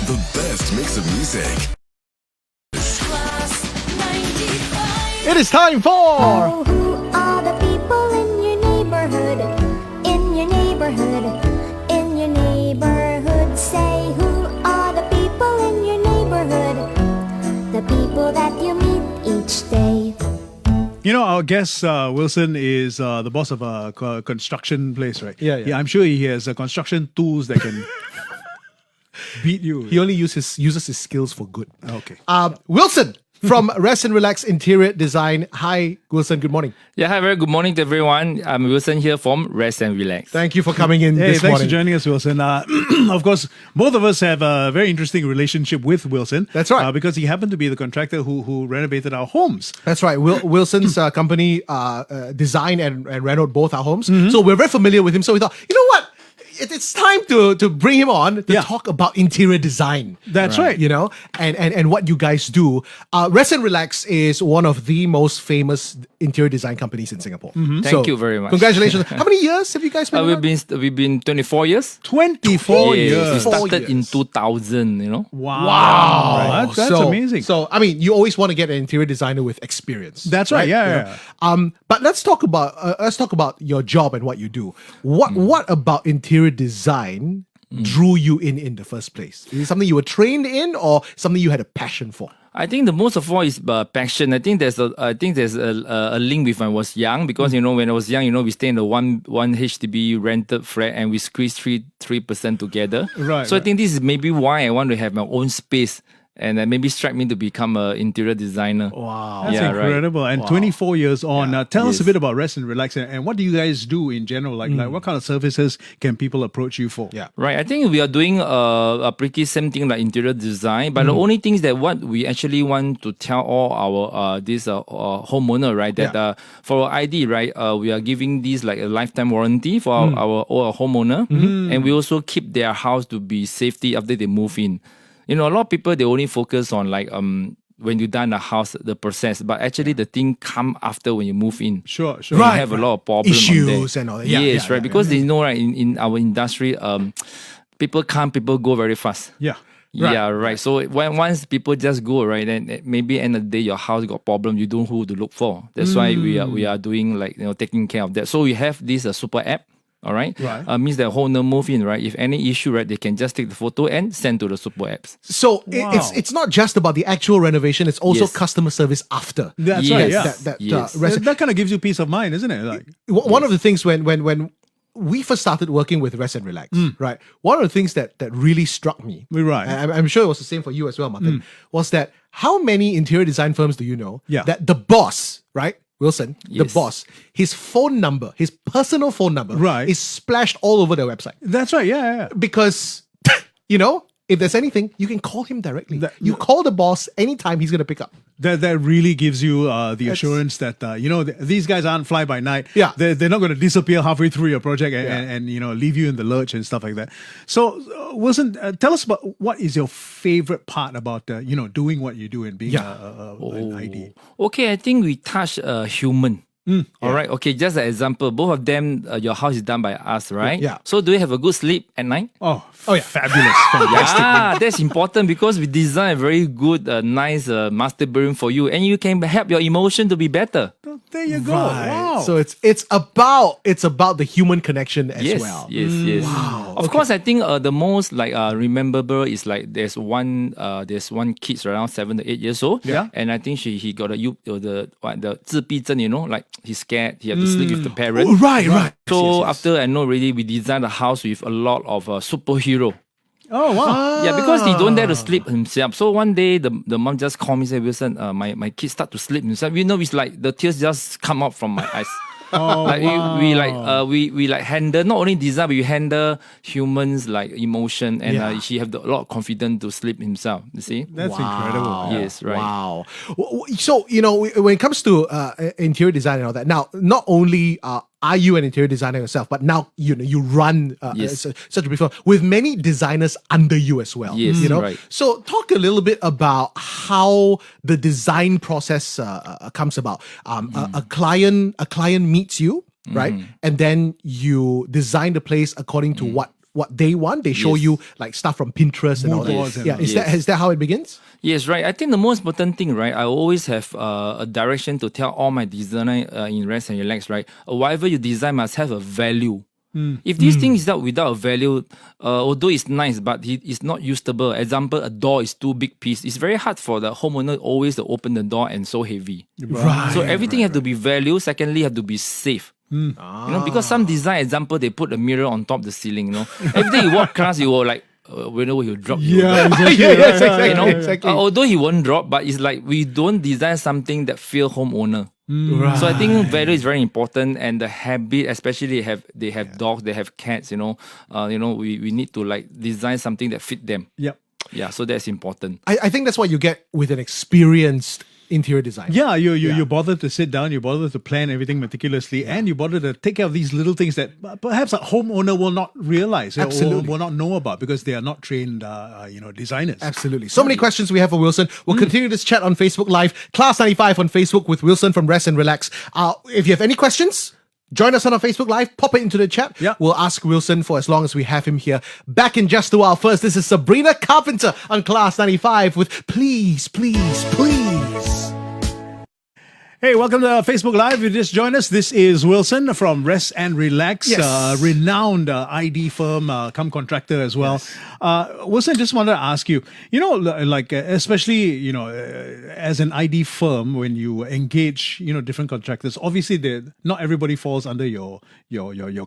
The best mix of music. It is time for Oh, who are the people in your neighborhood? In your neighborhood, in your neighborhood. Say, who are the people in your neighborhood? The people that you meet each day. You know, our guest, Wilson, is the boss of a construction place, right? Yeah. I'm sure he has construction tools that can beat you. He only uses his skills for good. Okay. Wilson from Rezt and Relax Interior Design. Hi, Wilson. Good morning. Yeah, hi, very good morning to everyone. I'm Wilson here from Rezt and Relax. Thank you for coming in Hey, this thanks morning. for joining us, Wilson. Of course, both of us have a very interesting relationship with Wilson. That's right. Because he happened to be the contractor who renovated our homes. That's right. Wilson's company design and renovate both our homes. So we're very familiar with him. So we thought, you know what? It's time to bring him on to talk about interior design. That's right. You know, and what you guys do. Rezt and Relax is one of the most famous interior design companies in Singapore. Thank you very much. Congratulations. How many years have you guys been around? We've been 24 years. 24 Yes, years. we started in years. 2000, you know. Wow. That's amazing. So, I mean, you always want to get an interior designer with experience. That's right. Yeah. But let's talk about your job and what you do. What about interior design drew you in the first place? Is it something you were trained in, or something you had a passion for? I think the most of all is passion. I think there's a link with when I was young, because you know, when I was young, you know, we stay in the one HDB rented flat and we squeeze 3% together. Right, So I right. think this is maybe why I want to have my own space, and maybe strike me to become an interior designer. Wow. That's Yeah, right. incredible. And 24 years on. Tell us a Yes. bit about Rezt and Relax, and what do you guys do in general? Like what kind of services can people approach you for? Yeah. Right, I think we are doing a pretty same thing like interior design, but the only thing is that what we actually want to tell all our homeowner, right, that for our ID, right, we are giving this like a lifetime warranty for our homeowner, and we also keep their house to be safety after they move in. You know, a lot of people, they only focus on like when you done the house, the process, but actually the thing come after when you move in. Sure. You have a lot of problems Issues and all that. Yeah, Yes, yeah, right. Because they know, right, in our industry, people come, people go very fast. Yeah. Yeah, right. So once people just go, right, then maybe end of the day your house got problem, you don't know who to look for. That's why we are doing like, you know, taking care of that. So we have this super app. All right. Means that homeowner move in, right? If any issue, right, they can just take the photo and send to the super apps. So it's not just about the actual renovation; it's also Yes. customer service after. That's Yes. right. Yeah. Yes. That kind of gives you peace of mind, isn't it? Like, One of the things when we first started working with Rezt and Relax, right? One of the things that really struck me, Right. and I'm sure it was the same for you as well, Martin, was that how many interior design firms do you know that the boss, right? Wilson, the Yes. boss, his phone number, his personal phone number, Right. is splashed all over their website. that's right. Yeah. Because, you know, if there's anything, you can call him directly. That- You call the boss anytime, he's going to pick up. That really gives you the assurance that you know these guys aren't fly by night. Yeah. They're not going to disappear halfway through your project and you know leave you in the lurch and stuff like that. So Wilson, tell us about what is your favorite part about you know doing what you do and being an ID. Okay, I think we touch human. All right. Okay, just an example. Both of them, your house is done by us, right? Yeah. So do you have a good sleep at night? Oh yeah. fabulous, fantastic. Yeah, that's important because we design a very good, nice master bedroom for you, and you can help your emotion to be better. There you go. Right. Wow. So it's about the human connection as Yes, well. yes. Wow. Of course, I think the most like rememberable is like there's one kid around 7 to 8 years old. Yeah. And I think he got the 自闭症, you know, like he's scared. He have to sleep with the parent. Oh, right. So Yes. after I know already, we designed a house with a lot of superhero. Oh wow. Yeah, because he don't dare to sleep himself. So one day the mom just called me and said, Wilson, my kid start to sleep himself. You know, it's like the tears just come out from my eyes. Like we handle not only design, but we handle humans like emotion, and she have a lot of confidence to sleep himself. You see? That's incredible. Yes, right. Wow. So, you know, when it comes to interior design and all that, now, not only are you an interior designer yourself, but now, you know, you run Yes. such a big firm with many designers under you as well. Yes, you know? right. So talk a little bit about how the design process comes about. A client meets you, right? And then you design the place according to what they want. They show Yes. you like stuff from Pinterest and all Mood boards that. and Yeah, all is that how it begins? Yes, right. I think the most important thing, right, I always have a direction to tell all my designer in Rest and Relax, right? Whatever you design must have a value. If this thing is out without a value, although it's nice, but it's not usable. Example, a door is too big piece. It's very hard for the homeowner always to open the door and so heavy. Right. So everything have to be value. Secondly, have to be safe. You know, because some design example they put a mirror on top of the ceiling. You know, every day you walk class, you will like. Whenever he'll drop, exactly. Yes, exactly. you know. exactly. Although he won't drop, but it's like we don't design something that feel homeowner. Right. So I think value is very important, and the habit, especially they have dogs, they have cats. You know, we need to like design something that fit them. Yep. Yeah, so that's important. I think that's what you get with an experienced interior designer. Yeah, you bother to sit down, you bother to plan everything meticulously, and you bother to take care of these little things that perhaps a homeowner will not realize, or Absolutely. will not know about because they are not trained, designers. Absolutely. So many questions we have for Wilson. We'll continue this chat on Facebook Live. Class 95 on Facebook with Wilson from Rest and Relax. If you have any questions, join us on our Facebook Live. Pop it into the chat. Yeah. We'll ask Wilson for as long as we have him here. Back in just a while. First, this is Sabrina Carpenter on Class 95 with Please, Please, Please. Hey, welcome to Facebook Live. If you just joined us, this is Wilson from Rest and Relax, Yes. renowned ID firm, come contractor as well. Wilson, just wanted to ask you, especially, as an ID firm, when you engage, different contractors, obviously not everybody falls under your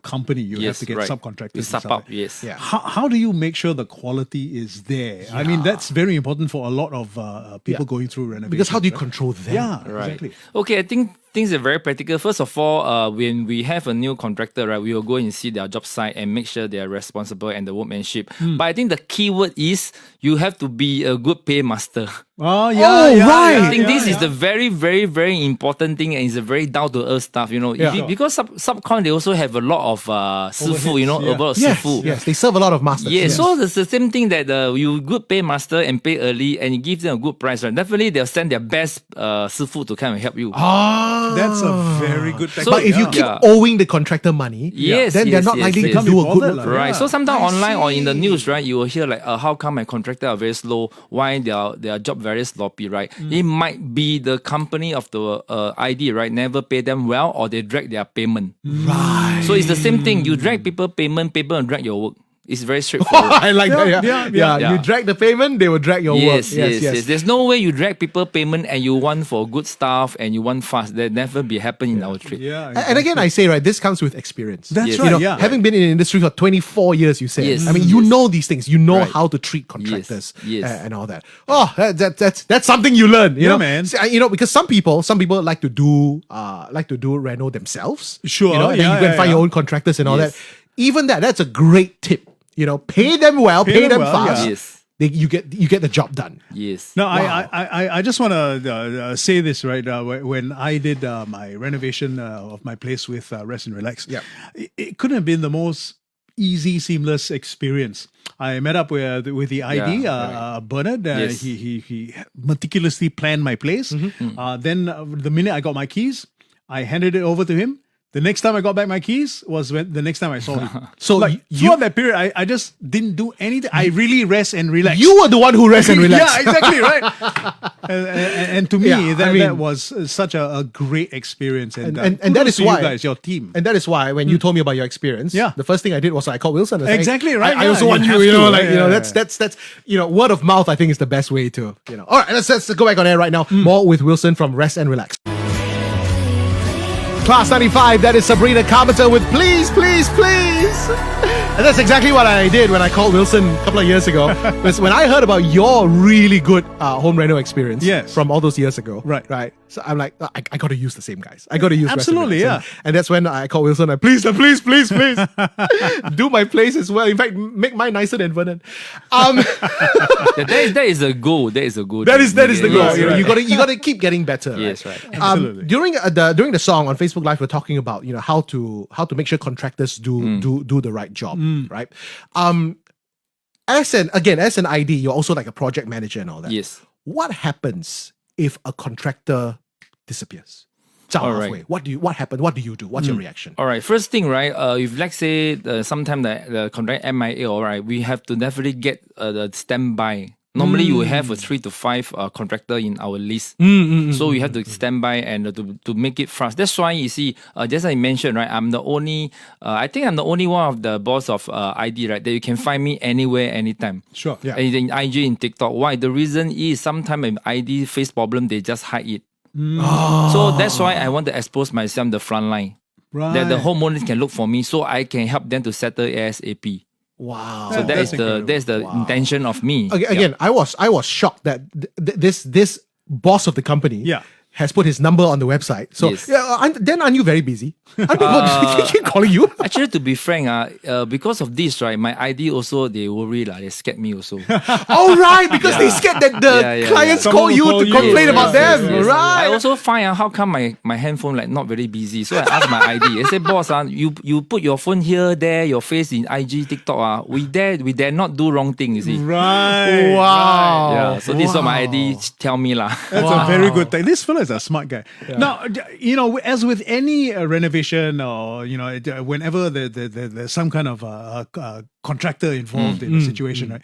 company. You have Yes, to get right. subcontractors. You and sub stuff up, like that. yes. Yeah. How do you make sure the quality is there? I mean, that's very important for a lot of people going through renovation. Because how do you right? control them? Yeah, Right. exactly. Okay, I think things are very practical. First of all, when we have a new contractor, right, we will go and see their job site and make sure they are responsible and the workmanship. But I think the key word is you have to be a good pay master. Oh, right. I think this is the very, very, very important thing, and it's a very down to earth stuff. You know, Yeah. because subcon they also have a lot of sifu. You know, yeah. a lot of Yes, sifu. yes. They serve a lot of masters. Yeah, so it's the same thing that you good pay master and pay early and you give them a good price, right? Definitely they'll send their best sifu to come and help you. That's a very good tactic. But if you keep Yeah. owing the contractor money, Yes, then they're yes, not yes, likely yes. to Can't do be a good bothered, work. like, Right. Yeah. So sometimes I online or in the see. news, right, you will hear like, how come my contractor are very slow? Why their job very sloppy, right? It might be the company of the ID, right, never pay them well, or they drag their payment. Right. So it's the same thing. You drag people payment, people will drag your work. It's very straightforward. I like that. Yeah, Yeah. yeah. You drag the payment, they will drag your work. Yes. There's no way you drag people payment and you want for good stuff and you want fast. That never be happen in our trade. Yeah. And again, I say, right, this comes with experience. That's Yes. right. You know, yeah. having been in the industry for 24 years, you said. Yes. I mean, you Yes. know these things. You know Right. how to treat contractors Yes. and all that. Oh, that's something you learn. You Yeah, know, man. See, because some people like to do reno themselves. Sure, You know, and then yeah, you go and yeah, find your yeah. own contractors and all Yes. that. Even that's a great tip. You know, pay them well, pay them well, fast. yeah. Yes. You get the job done. Yes. No, Wow. I just want to say this, right? When I did my renovation of my place with Rest and Relax, Yeah. it couldn't have been the most easy, seamless experience. I met up with the ID, Bernard. Yes. He meticulously planned my place. Then the minute I got my keys, I handed it over to him. The next time I got back my keys was the next time I saw him. So like you throughout that period, I just didn't do anything. I really rest and relax. were the one who rests and relax. Yeah, exactly, right. and to me, Yeah, that, I mean- that was such a great experience. And And that kudos is to you why guys, your team. And that is why when you told me about your experience, Yeah. the first thing I did was I called Wilson. And I said, Exactly, "Hey, right, I yeah, also you want you. have You know, to, like yeah, you know, yeah, that's word of mouth. I think is the best way to All right, let's go back on air right now. More with Wilson from Rest and Relax. Class 95, that is Sabrina Carpenter with Please, Please, Please. And that's exactly what I did when I called Wilson a couple of years ago. Because when I heard about your really good home reno experience Yes. from all those years ago. Right. So I'm like, I got to use the same guys. I got to use Rest and Absolutely, Relax. yeah. And that's when I called Wilson. Please, please, do my place as well. In fact, make mine nicer than Vernon. That is a goal. That is a goal. That is the goal. Yes, You know, right. you gotta keep getting better. Yes, right. right. Absolutely. During the song on Facebook Live, we're talking about how to make sure contractors do the right job, right? As an ID, you're also like a project manager and all that. Yes. What happens if a contractor disappears? zao All right. halfway. What happened? What do you do? What's your reaction? All right. First thing, right? If let's say sometime the contract MIA, all right, we have to definitely get the standby. Normally, you will have a 3 to 5 contractor in our list. So you have to stand by and to make it fast. That's why you see, just as I mentioned, right? I'm the only, I think I'm the only one of the boss of ID, right? That you can find me anywhere, anytime. Sure. Yeah. In IG, in TikTok. Why? The reason is sometimes if ID face problem, they just hide it. So that's why I want to expose myself in the front line. Right. That the homeowners can look for me so I can help them to settle ASAP. Wow. So That's incredible. that's the intention of me. Again, I was shocked that this boss of the company Yeah. has put his number on the website. So Yes. then aren't you very busy? Aren't people keep calling you? Actually, to be frank, because of this, right, my ID also, they worry, they scared me also. All right, because they scared that the Yeah, yeah, clients yeah. call Someone you will to call you. complain Yes, about yes, them. yes. Right. I also find how come my handphone not very busy. So I asked my ID. I said, boss, you put your phone here, there, your face in IG, TikTok. We dare not do wrong thing, you see. Right. Wow. Yeah, so this is what my ID tell me lah. That's a very good thing. This fellow is a smart guy. Now, as with any renovation or, whenever there's some kind of contractor involved in the situation, right?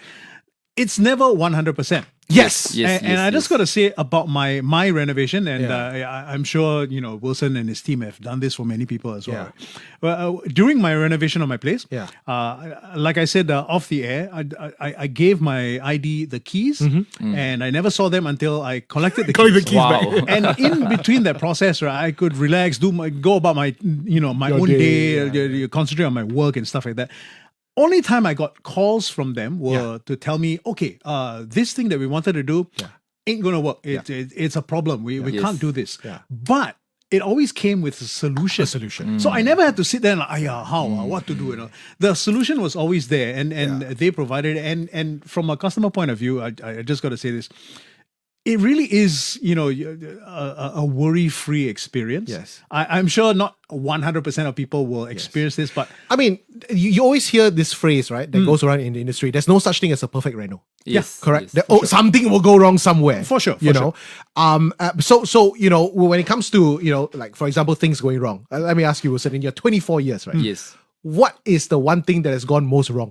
It's never 100%. Yes. Yes, and I just yes. got to say about my renovation, and I'm sure Wilson and his team have done this for many people as well. Yeah. Well, during my renovation of my place, Yeah. like I said off the air, I gave my ID the keys, and I never saw them until I collected the keys. Wow. And in between that process, right, I could relax, go about my my Your own day, day, concentrate on my work and stuff like that. Only time I got calls from them were to tell me, okay, this thing that we wanted to do ain't gonna work. It's a problem. We Yes. can't do this. Yeah. But it always came with a solution. So I never had to sit there and how, what to do. The solution was always there, and they provided. And from a customer point of view, I just got to say this. It really is, a worry-free experience. Yes. I'm sure not 100% of people will experience this, but I mean, you always hear this phrase, right? That goes around in the industry. There's no such thing as a perfect reno. Yes, Correct. yes. Something will go wrong somewhere. For sure, You for know. So when it comes to like for example things going wrong, let me ask you, Wilson, in your 24 years, right? Yes. What is the one thing that has gone most wrong?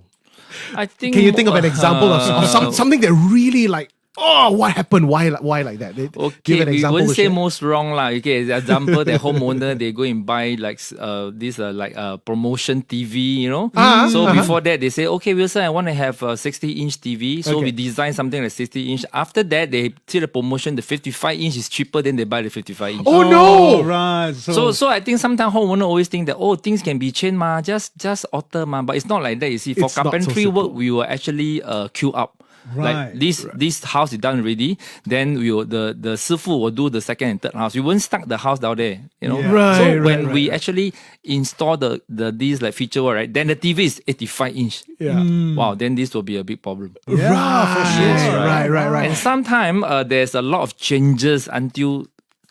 I think. Can you think of an example of something that really like, oh, what happened? Why like that? Okay, Give an we example. won't to say share. most wrong lah. Okay, example, the homeowner they go and buy this promotion TV, So before that they say, okay, Wilson, I want to have a 60-inch TV. So Okay. we design something like 60-inch. After that, they see the promotion, the 55-inch is cheaper, then they buy the 55-inch. Oh no! right. So I think sometimes homeowner always think that things can be changed ma, just alter ma, but it's not like that. You see, for It's not so carpentry simple. work, we will actually queue up. Right, Like this house is done already. Then we will, the sifu will do the second and third house. We won't stuck the house down there, Yeah. Right, So right, when right, we actually install the these feature, right? Then the TV is 85-inch. Yeah. Wow, then this will be a big problem. Yeah, for sure. Yes, right. And sometimes there's a lot of changes until,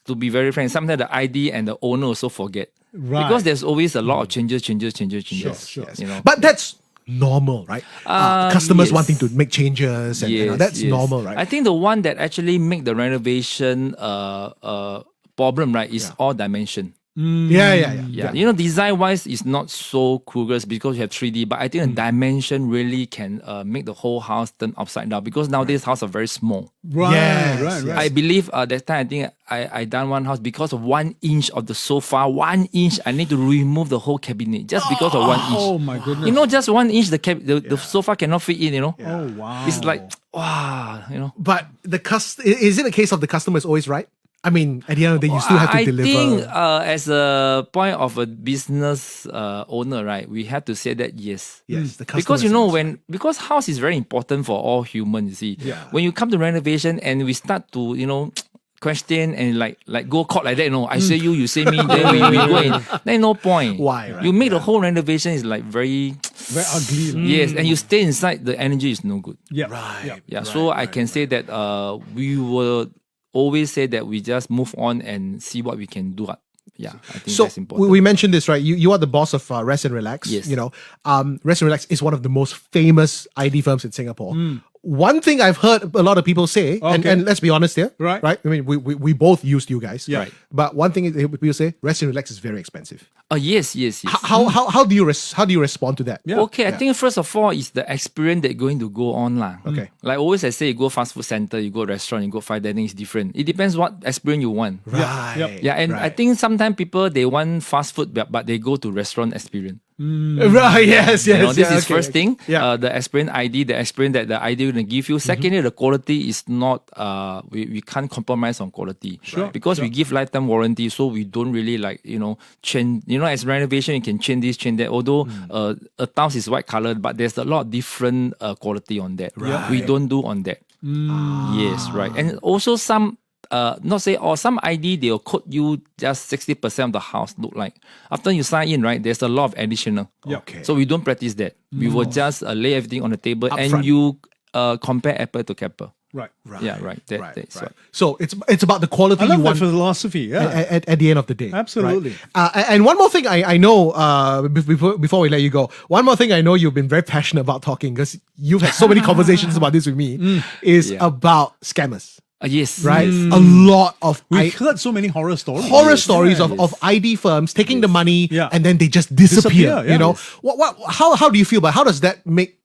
to be very frank, sometimes the ID and the owner also forget. Right. Because there's always a lot of changes. Sure. You know. But that's normal, right? Customers yes. wanting to make changes, and that's normal, right? I think the one that actually make the renovation problem, right, is all dimension. Yeah. Design wise is not so curious because you have 3D, but I think the dimension really can make the whole house turn upside down because nowadays houses are very small. Right, Yes, right. yes. I believe that time I think I done one house because of 1 inch of the sofa. 1 inch I need to remove the whole cabinet just because of 1 inch. Oh my goodness. Just 1 inch the sofa cannot fit in. Oh wow. It's like wow. But is it a case of the customer is always right? I mean, at the end of the day, you still have to deliver. I think as a point of a business owner, right, we have to say that yes. Yes, the customer Because is always because house is very important for all humans, you see. Yeah. When you come to renovation and we start to, question and like go court like that, I say you say me, then we go in. Then no point. Why, right? You make the whole renovation is like very very ugly. yes, and you stay inside, the energy is no good. Yeah. Right. Yeah. So I can say that we will always say that we just move on and see what we can do. Yeah, I think So that's important. we mentioned this, right? You are the boss of Rezt and Relax. Yes. Rezt and Relax is one of the most famous ID firms in Singapore. one thing I've heard a lot of people say, and let's be honest here, Right. I mean, we both used you guys, Yeah. Right. But one thing is people say, Rezt and Relax is very expensive. Yes. How do you respond to that? Yeah. Okay, I think first of all is the experience that going to go on lah. Okay. Like always I say, you go fast food center, you go restaurant, you go fine dining, it's different. It depends what experience you want. Right. Yep. Yeah, and I think sometimes people they want fast food, but they go to restaurant experience. Right. Yes. You know, this yeah, is okay, first okay. thing. Yeah. The experience ID, the experience that the ID gonna give you. Secondly, the quality is not. We can't compromise on quality. Sure. Because we give lifetime warranty, so we don't really change. As renovation, you can change this, change that. Although a tiles is white colored, but there's a lot of different quality on that. Right. We don't do on that. Yes, right. And also some. Not say or some ID they'll quote you just 60% of the house look like. After you sign in, right, there's a lot of additional. Yeah. Okay. So we don't practice that. We will just lay everything on the table and Upfront. you compare apple to apple. Right. Yeah, right. That's Right. So it's about the quality I love you that want philosophy. Yeah. at the end of the day. Absolutely. Right? And one more thing I know before we let you go, one more thing I know you've been very passionate about talking because you've had so many conversations about this with me is about scammers. Yes. Right? A lot of We've heard so many horror stories. stories of ID firms taking the money Yeah. and then they just disappear. Disappear, You know, yes. how do you feel about how does that make?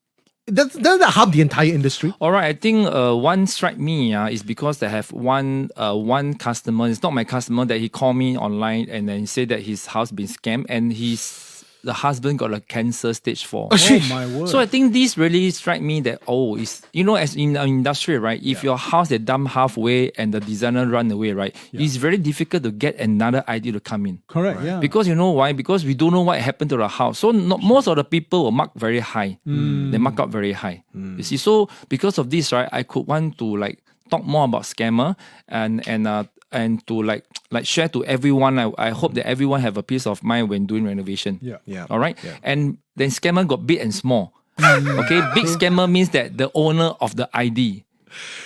Doesn't that harm the entire industry? All right, I think one strike me is because they have one customer. It's not my customer that he called me online and then he said that his house been scammed and the husband got a cancer stage 4. Oh my word. So I think this really strike me that as in our industry, right? If your house they dump halfway and the designer run away, right? It's very difficult to get another idea to come in. Correct. Yeah. Because you know why? Because we don't know what happened to the house. So most of the people will mark very high. They mark up very high. You see, so because of this, right, I could want to talk more about scammer and to share to everyone. I hope that everyone have a peace of mind when doing renovation. Yeah. All right. And then scammer got big and small. Okay. Big scammer means that the owner of the ID,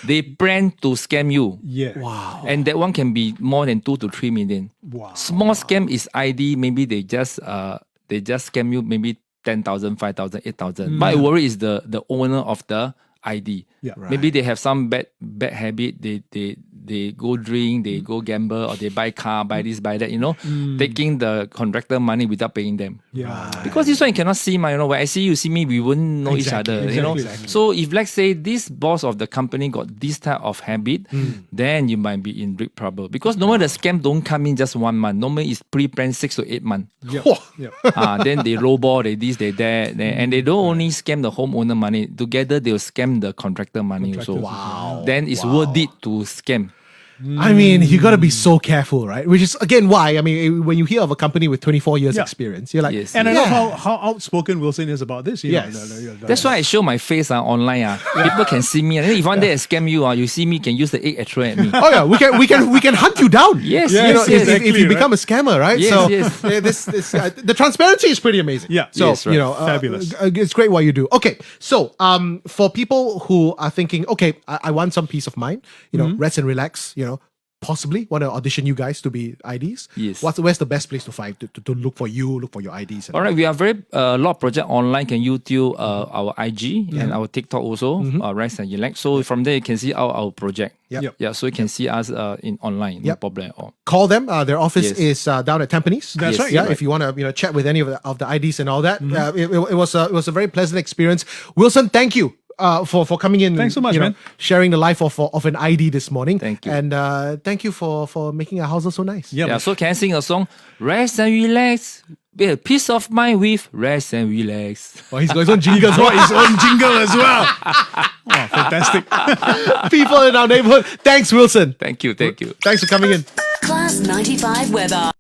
they plan to scam you. Yeah. Wow. And that one can be more than 2 to 3 million. Wow. Small scam is ID. Maybe they just scam you maybe 10,000, 5,000, 8,000. But I worry is the owner of the ID. Yeah. Maybe they have some bad habit. They go drink, they go gamble, or they buy car, buy this, buy that. Taking the contractor money without paying them. Yeah. Because this one you cannot see, when I see you see me, we wouldn't know each other. Exactly. So if let's say this boss of the company got this type of habit, then you might be in big trouble. Because normally the scam don't come in just 1 month. Normally it's pre-planned 6 to 8 months. Then they lowball, they this, they that, and they don't only scam the homeowner money. Together they'll scam the contractor money also. Wow. Then it's worth it to scam. I mean, you got to be so careful, right? Which is, again, why? I mean, when you hear of a company with 24 years experience, you're like, Yes. And I love how outspoken Wilson is about this. Yes. That's why I show my face online. People can see me. And then if one day I scam you, you see me, can use the egg at at me. oh yeah, we can hunt you down. Yes, you yes, know, yes. if you become a scammer, right? Yes, so yes. this the transparency is pretty amazing. Yeah. So Yes, right. Fabulous. It's great what you do. Okay, so for people who are thinking, okay, I want some peace of mind, Rezt and Relax, possibly want to audition you guys to be IDs. Yes. Where's the best place to find to look for you, look for your IDs? And All right, we have a lot of project online. Can YouTube our IG and our TikTok also, Rezt and Relax. So from there you can see our project. Yep. Yeah, so you can see us in online. No Yep. problem at all. Call them. Their office Yes. is down at Tampines. That's right. Yeah, Right. if you want to chat with any of the IDs and all that, it was a very pleasant experience. Wilson, thank you. For coming in, Thanks so much, man. sharing the life of an ID this morning. Thank you. And thank you for making our house look so nice. Yeah. Yeah, so can I sing a song? Rest and relax. Be a peace of mind with Rest and Relax. Oh, he's got his own jingle as well. His own jingle as well. Oh, fantastic. People in our neighborhood. Thanks, Wilson. Thank you. Thanks for coming in. Class 95 weather.